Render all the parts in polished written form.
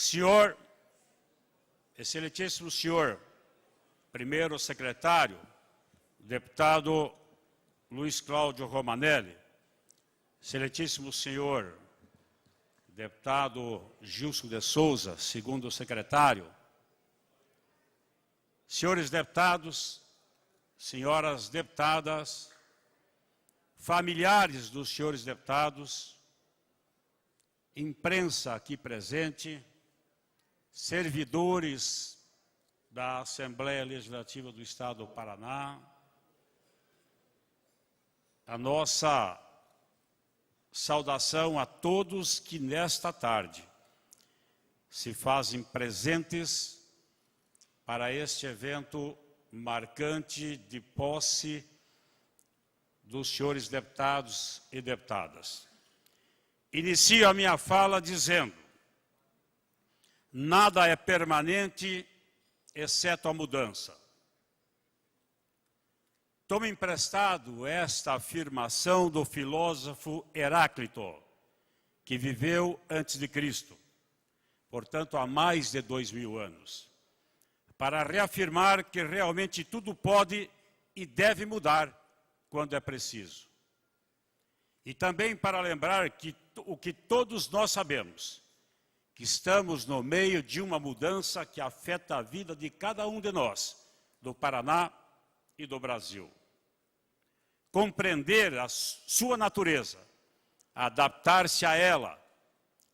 Senhor, excelentíssimo senhor, primeiro secretário, deputado Luiz Cláudio Romanelli, excelentíssimo senhor, deputado Gilson de Souza, segundo secretário, senhores deputados, senhoras deputadas, familiares dos senhores deputados, imprensa aqui presente, servidores da Assembleia Legislativa do Estado do Paraná, a nossa saudação a todos que nesta tarde se fazem presentes para este evento marcante de posse dos senhores deputados e deputadas. Inicio a minha fala dizendo: nada é permanente, exceto a mudança. Tomo emprestado esta afirmação do filósofo Heráclito, que viveu antes de Cristo, portanto há mais de 2000 anos, para reafirmar que realmente tudo pode e deve mudar quando é preciso. E também para lembrar que o que todos nós sabemos, que estamos no meio de uma mudança que afeta a vida de cada um de nós, do Paraná e do Brasil. Compreender a sua natureza, adaptar-se a ela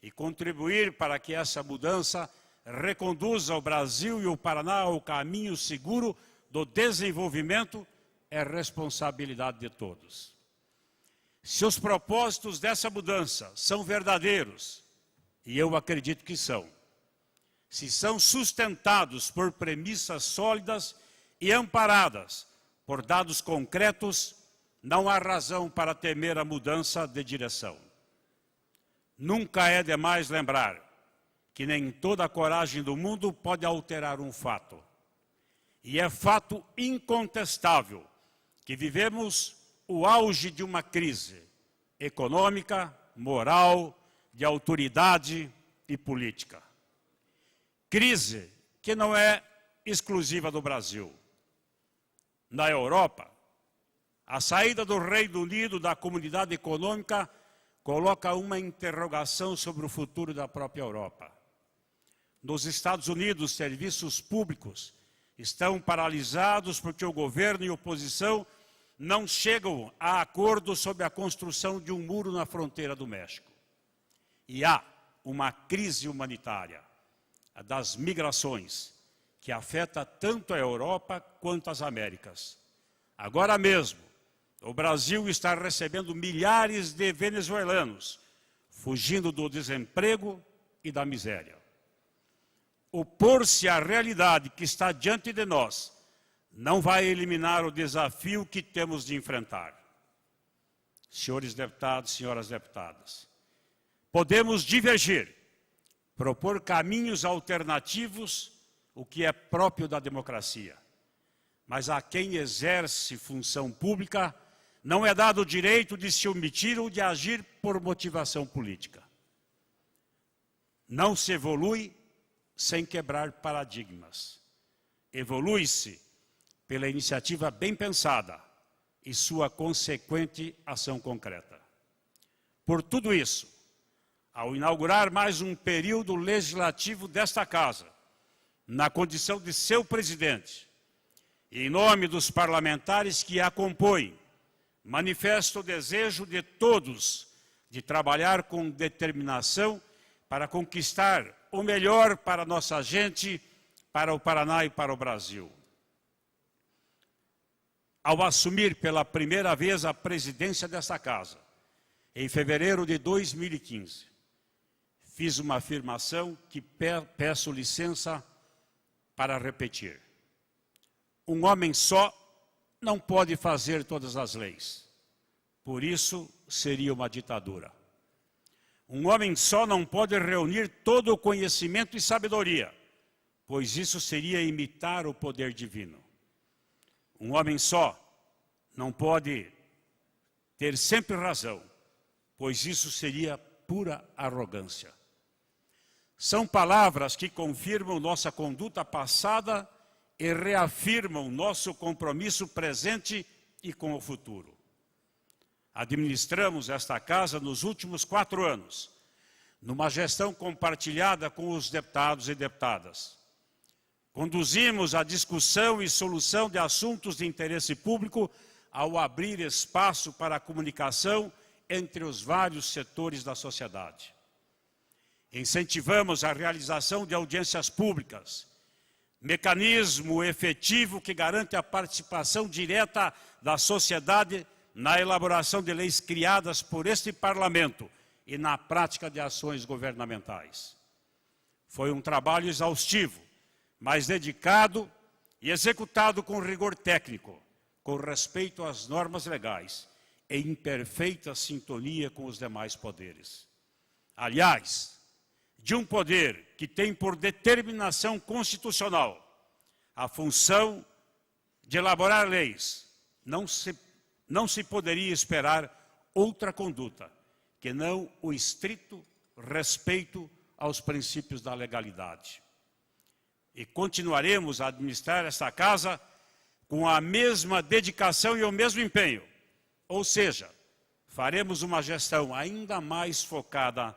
e contribuir para que essa mudança reconduza o Brasil e o Paraná ao caminho seguro do desenvolvimento é responsabilidade de todos. Se os propósitos dessa mudança são verdadeiros, e eu acredito que são, se são sustentados por premissas sólidas e amparadas por dados concretos, não há razão para temer a mudança de direção. Nunca é demais lembrar que nem toda a coragem do mundo pode alterar um fato. E é fato incontestável que vivemos o auge de uma crise econômica, moral, de autoridade e política. Crise que não é exclusiva do Brasil. Na Europa, a saída do Reino Unido da Comunidade Econômica coloca uma interrogação sobre o futuro da própria Europa. Nos Estados Unidos, serviços públicos estão paralisados porque o governo e a oposição não chegam a acordo sobre a construção de um muro na fronteira do México. E há uma crise humanitária, a das migrações, que afeta tanto a Europa quanto as Américas. Agora mesmo, o Brasil está recebendo milhares de venezuelanos, fugindo do desemprego e da miséria. Opor-se à realidade que está diante de nós não vai eliminar o desafio que temos de enfrentar. Senhores deputados, senhoras deputadas, podemos divergir, propor caminhos alternativos, o que é próprio da democracia. Mas a quem exerce função pública não é dado o direito de se omitir ou de agir por motivação política. Não se evolui sem quebrar paradigmas. Evolui-se pela iniciativa bem pensada e sua consequente ação concreta. Por tudo isso, ao inaugurar mais um período legislativo desta Casa, na condição de seu presidente, e em nome dos parlamentares que a compõem, manifesto o desejo de todos de trabalhar com determinação para conquistar o melhor para nossa gente, para o Paraná e para o Brasil. Ao assumir pela primeira vez a presidência desta Casa, em fevereiro de 2015, fiz uma afirmação que peço licença para repetir. Um homem só não pode fazer todas as leis. Por isso, seria uma ditadura. Um homem só não pode reunir todo o conhecimento e sabedoria, pois isso seria imitar o poder divino. Um homem só não pode ter sempre razão, pois isso seria pura arrogância. São palavras que confirmam nossa conduta passada e reafirmam nosso compromisso presente e com o futuro. Administramos esta casa nos últimos 4 anos, numa gestão compartilhada com os deputados e deputadas. Conduzimos a discussão e solução de assuntos de interesse público ao abrir espaço para a comunicação entre os vários setores da sociedade. Incentivamos a realização de audiências públicas, mecanismo efetivo que garante a participação direta da sociedade na elaboração de leis criadas por este Parlamento e na prática de ações governamentais. Foi um trabalho exaustivo, mas dedicado e executado com rigor técnico, com respeito às normas legais e em perfeita sintonia com os demais poderes. Aliás, de um poder que tem por determinação constitucional a função de elaborar leis, não se poderia esperar outra conduta que não o estrito respeito aos princípios da legalidade. E continuaremos a administrar esta casa com a mesma dedicação e o mesmo empenho. Ou seja, faremos uma gestão ainda mais focada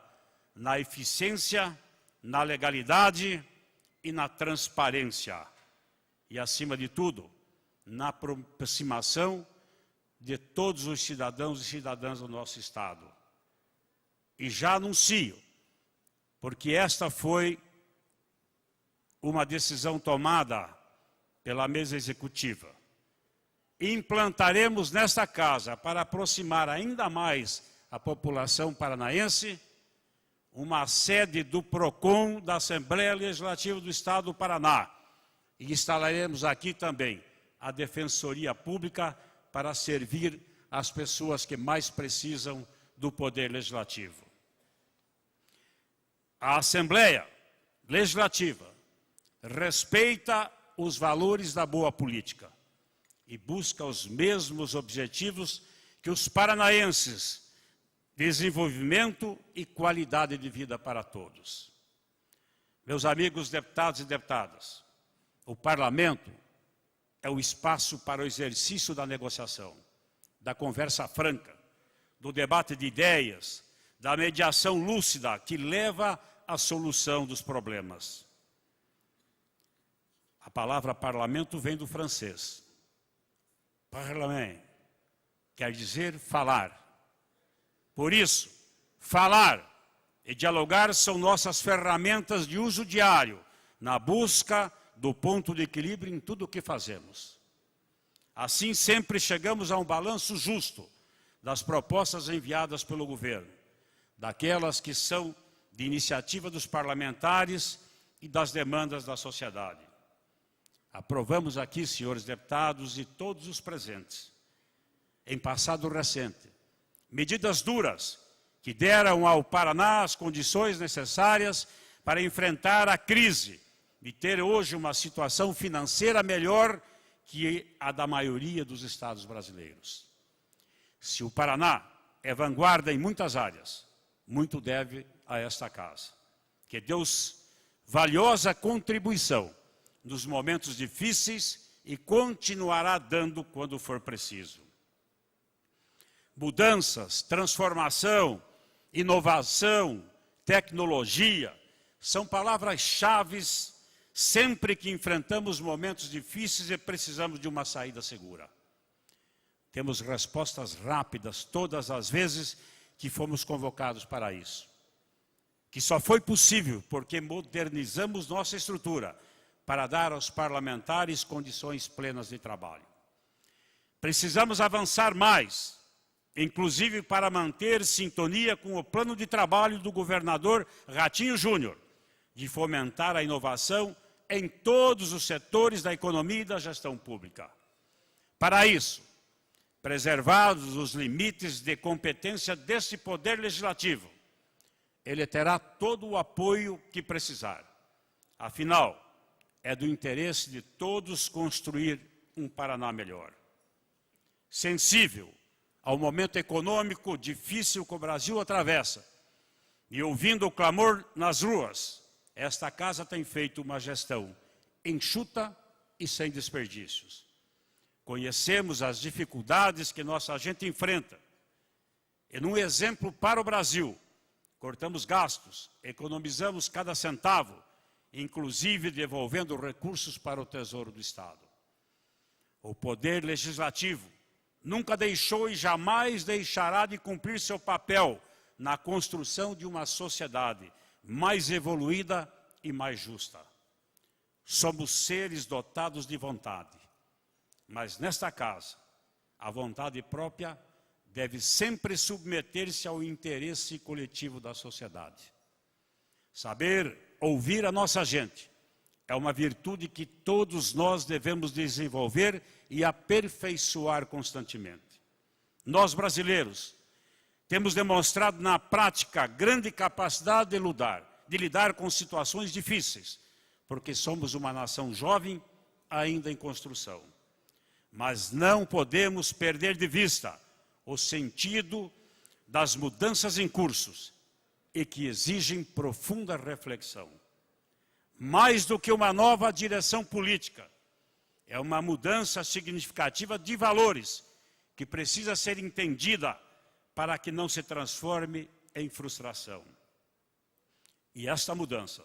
na eficiência, na legalidade e na transparência. E, acima de tudo, na aproximação de todos os cidadãos e cidadãs do nosso Estado. E já anuncio, porque esta foi uma decisão tomada pela mesa executiva. Implantaremos nesta casa, para aproximar ainda mais a população paranaense, uma sede do PROCON da Assembleia Legislativa do Estado do Paraná. E instalaremos aqui também a Defensoria Pública para servir as pessoas que mais precisam do Poder Legislativo. A Assembleia Legislativa respeita os valores da boa política e busca os mesmos objetivos que os paranaenses: desenvolvimento e qualidade de vida para todos. Meus amigos deputados e deputadas, o Parlamento é o espaço para o exercício da negociação, da conversa franca, do debate de ideias, da mediação lúcida que leva à solução dos problemas. A palavra parlamento vem do francês. Parlement quer dizer falar. Por isso, falar e dialogar são nossas ferramentas de uso diário na busca do ponto de equilíbrio em tudo o que fazemos. Assim, sempre chegamos a um balanço justo das propostas enviadas pelo governo, daquelas que são de iniciativa dos parlamentares e das demandas da sociedade. Aprovamos aqui, senhores deputados e todos os presentes, em passado recente, medidas duras que deram ao Paraná as condições necessárias para enfrentar a crise e ter hoje uma situação financeira melhor que a da maioria dos estados brasileiros. Se o Paraná é vanguarda em muitas áreas, muito deve a esta casa, que deu valiosa contribuição nos momentos difíceis e continuará dando quando for preciso. Mudanças, transformação, inovação, tecnologia, são palavras-chave sempre que enfrentamos momentos difíceis e precisamos de uma saída segura. Temos respostas rápidas todas as vezes que fomos convocados para isso. Que só foi possível porque modernizamos nossa estrutura para dar aos parlamentares condições plenas de trabalho. Precisamos avançar mais, inclusive para manter sintonia com o plano de trabalho do governador Ratinho Júnior, de fomentar a inovação em todos os setores da economia e da gestão pública. Para isso, preservados os limites de competência deste Poder Legislativo, ele terá todo o apoio que precisar. Afinal, é do interesse de todos construir um Paraná melhor. Sensível ao momento econômico difícil que o Brasil atravessa, e ouvindo o clamor nas ruas, esta casa tem feito uma gestão enxuta e sem desperdícios. Conhecemos as dificuldades que nossa gente enfrenta. E num exemplo para o Brasil, cortamos gastos, economizamos cada centavo, inclusive devolvendo recursos para o Tesouro do Estado. O Poder Legislativo nunca deixou e jamais deixará de cumprir seu papel na construção de uma sociedade mais evoluída e mais justa. Somos seres dotados de vontade, mas nesta casa, a vontade própria deve sempre submeter-se ao interesse coletivo da sociedade. Saber ouvir a nossa gente é uma virtude que todos nós devemos desenvolver e aperfeiçoar constantemente. Nós, brasileiros, temos demonstrado na prática grande capacidade de lidar com situações difíceis, porque somos uma nação jovem ainda em construção. Mas não podemos perder de vista o sentido das mudanças em curso e que exigem profunda reflexão. Mais do que uma nova direção política, é uma mudança significativa de valores que precisa ser entendida para que não se transforme em frustração. E esta mudança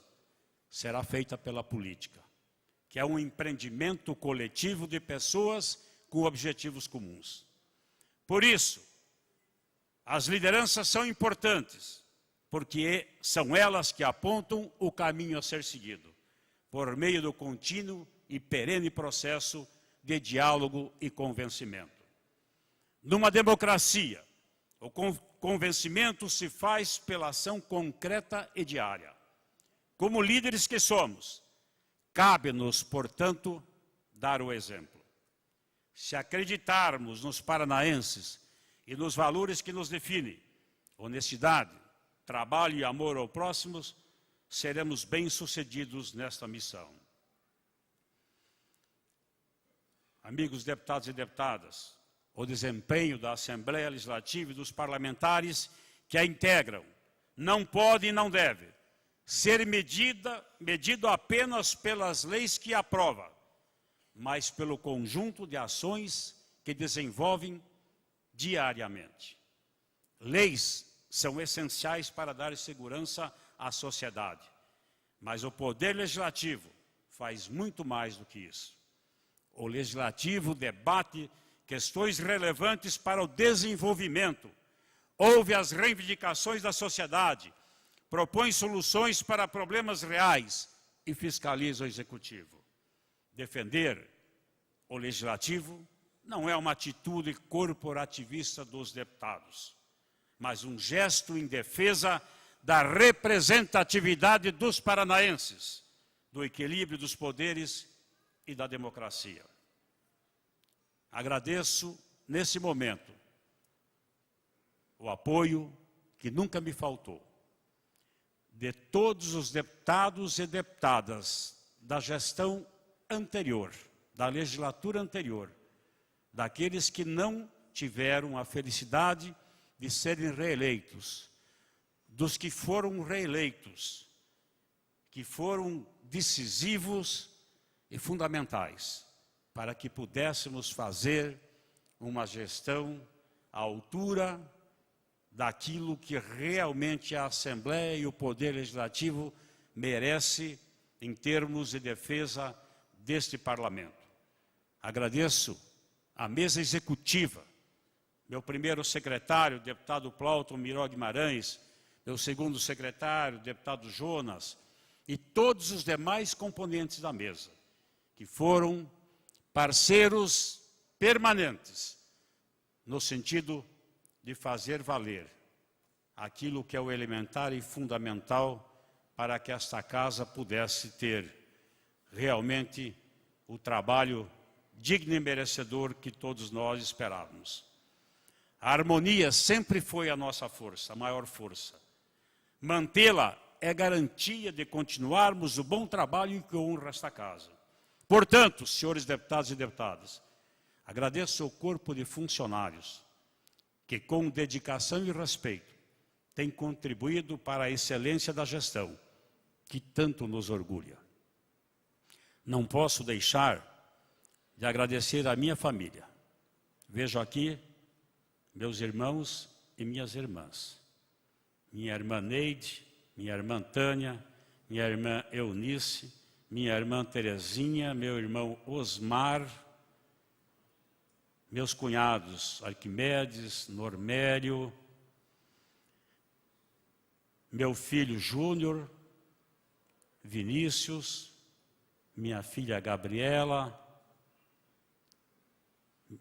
será feita pela política, que é um empreendimento coletivo de pessoas com objetivos comuns. Por isso, as lideranças são importantes, porque são elas que apontam o caminho a ser seguido, por meio do contínuo e perene processo de diálogo e convencimento. Numa democracia, o convencimento se faz pela ação concreta e diária. Como líderes que somos, cabe-nos, portanto, dar o exemplo. Se acreditarmos nos paranaenses e nos valores que nos definem, honestidade, trabalho e amor ao próximo, seremos bem-sucedidos nesta missão. Amigos deputados e deputadas, o desempenho da Assembleia Legislativa e dos parlamentares que a integram não pode e não deve ser medido apenas pelas leis que aprova, mas pelo conjunto de ações que desenvolvem diariamente. Leis são essenciais para dar segurança à sociedade, mas o Poder Legislativo faz muito mais do que isso. O Legislativo debate questões relevantes para o desenvolvimento, ouve as reivindicações da sociedade, propõe soluções para problemas reais e fiscaliza o Executivo. Defender o Legislativo não é uma atitude corporativista dos deputados, mas um gesto em defesa da representatividade dos paranaenses, do equilíbrio dos poderes e da democracia. Agradeço, nesse momento, o apoio que nunca me faltou de todos os deputados e deputadas da gestão anterior, da legislatura anterior, daqueles que não tiveram a felicidade de serem reeleitos, dos que foram reeleitos, que foram decisivos e fundamentais para que pudéssemos fazer uma gestão à altura daquilo que realmente a Assembleia e o Poder Legislativo merece em termos de defesa deste Parlamento. Agradeço à mesa executiva, meu primeiro secretário, deputado Plauton Miró Guimarães, meu segundo secretário, deputado Jonas, e todos os demais componentes da mesa, que foram parceiros permanentes, no sentido de fazer valer aquilo que é o elementar e fundamental para que esta casa pudesse ter realmente o trabalho digno e merecedor que todos nós esperávamos. A harmonia sempre foi a nossa força, a maior força. Mantê-la é garantia de continuarmos o bom trabalho que honra esta casa. Portanto, senhores deputados e deputadas, agradeço ao corpo de funcionários que, com dedicação e respeito, tem contribuído para a excelência da gestão, que tanto nos orgulha. Não posso deixar de agradecer à minha família. Vejo aqui meus irmãos e minhas irmãs. Minha irmã Neide, minha irmã Tânia, minha irmã Eunice, minha irmã Terezinha, meu irmão Osmar, meus cunhados Arquimedes, Normério, meu filho Júnior, Vinícius, minha filha Gabriela,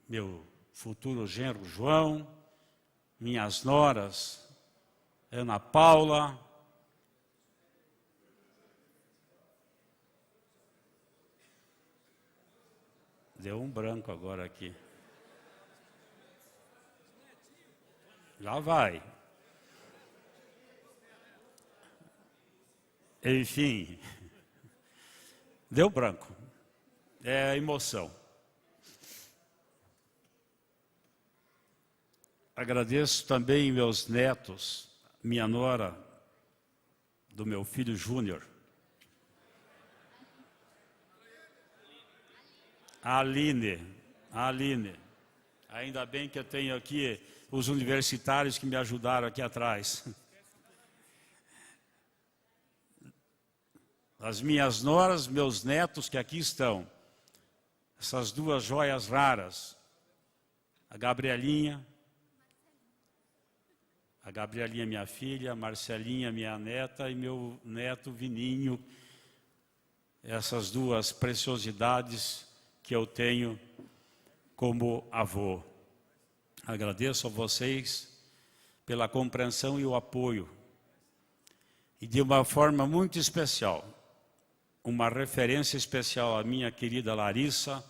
meu futuro genro João, minhas noras Ana Paula, deu um branco agora aqui. Já vai. Enfim, deu branco. É emoção. Agradeço também meus netos, minha nora, do meu filho Júnior. Aline. Ainda bem que eu tenho aqui os universitários que me ajudaram aqui atrás. As minhas noras, meus netos que aqui estão. Essas duas joias raras. A Gabrielinha, minha filha, a Marcelinha, minha neta, e meu neto Vininho. Essas duas preciosidades que eu tenho como avô. Agradeço a vocês pela compreensão e o apoio. E de uma forma muito especial, uma referência especial à minha querida Larissa,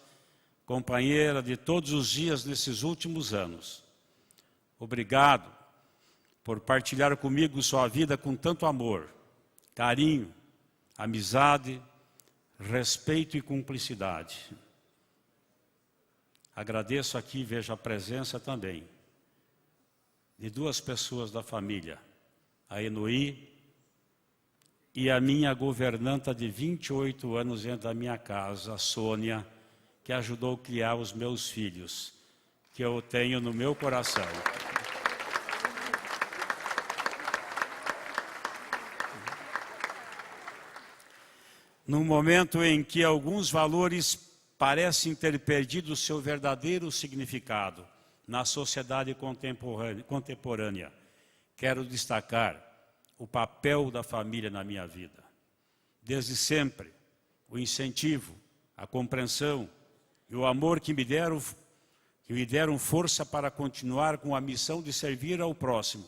companheira de todos os dias nesses últimos anos. Obrigado por partilhar comigo sua vida com tanto amor, carinho, amizade, respeito e cumplicidade. Agradeço aqui, vejo a presença também de duas pessoas da família, a Enoí e a minha governanta de 28 anos dentro da minha casa, a Sônia, que ajudou a criar os meus filhos, que eu tenho no meu coração. Num momento em que alguns valores parecem ter perdido o seu verdadeiro significado na sociedade contemporânea, quero destacar o papel da família na minha vida. Desde sempre, o incentivo, a compreensão e o amor que me deram força para continuar com a missão de servir ao próximo,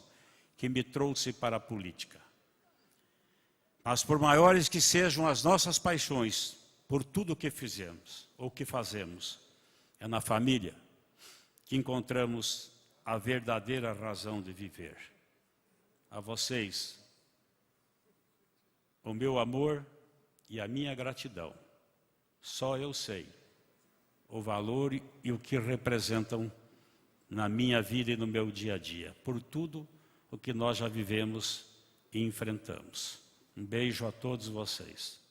que me trouxe para a política. Mas por maiores que sejam as nossas paixões, por tudo o que fizemos ou que fazemos, é na família que encontramos a verdadeira razão de viver. A vocês, o meu amor e a minha gratidão. Só eu sei o valor e o que representam na minha vida e no meu dia a dia, por tudo o que nós já vivemos e enfrentamos. Um beijo a todos vocês.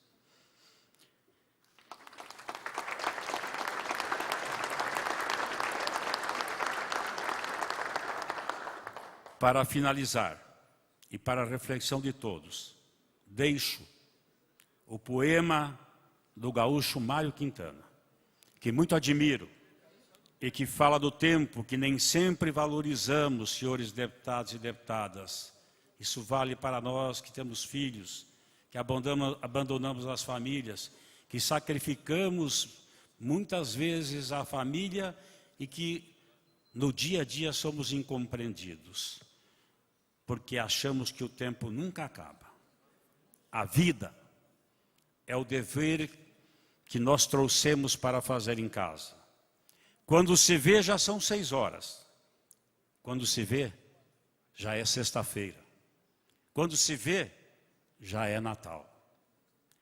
Para finalizar, e para a reflexão de todos, deixo o poema do gaúcho Mário Quintana, que muito admiro, e que fala do tempo que nem sempre valorizamos, senhores deputados e deputadas. Isso vale para nós que temos filhos, que abandonamos as famílias, que sacrificamos muitas vezes a família e que no dia a dia somos incompreendidos, porque achamos que o tempo nunca acaba. A vida é o dever que nós trouxemos para fazer em casa. Quando se vê, já são 6 horas. Quando se vê, já é sexta-feira. Quando se vê, já é Natal.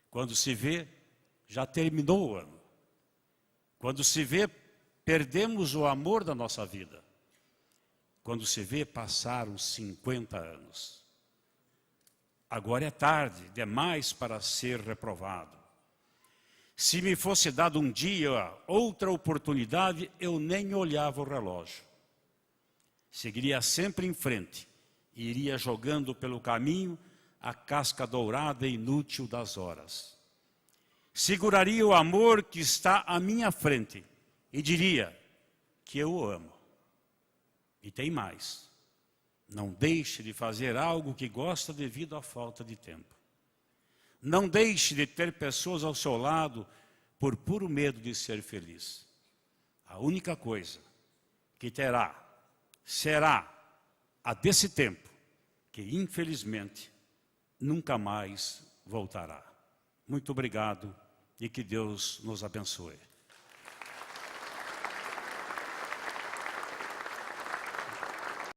Quando se vê, já terminou o ano. Quando se vê, perdemos o amor da nossa vida. Quando se vê, passaram 50 anos. agora é tarde demais para ser reprovado. Se me fosse dado um dia, outra oportunidade, eu nem olhava o relógio. Seguiria sempre em frente e iria jogando pelo caminho a casca dourada e inútil das horas. Seguraria o amor que está à minha frente e diria que eu o amo. E tem mais. Não deixe de fazer algo que gosta devido à falta de tempo. Não deixe de ter pessoas ao seu lado por puro medo de ser feliz. A única coisa que terá será a desse tempo, que infelizmente nunca mais voltará. Muito obrigado e que Deus nos abençoe.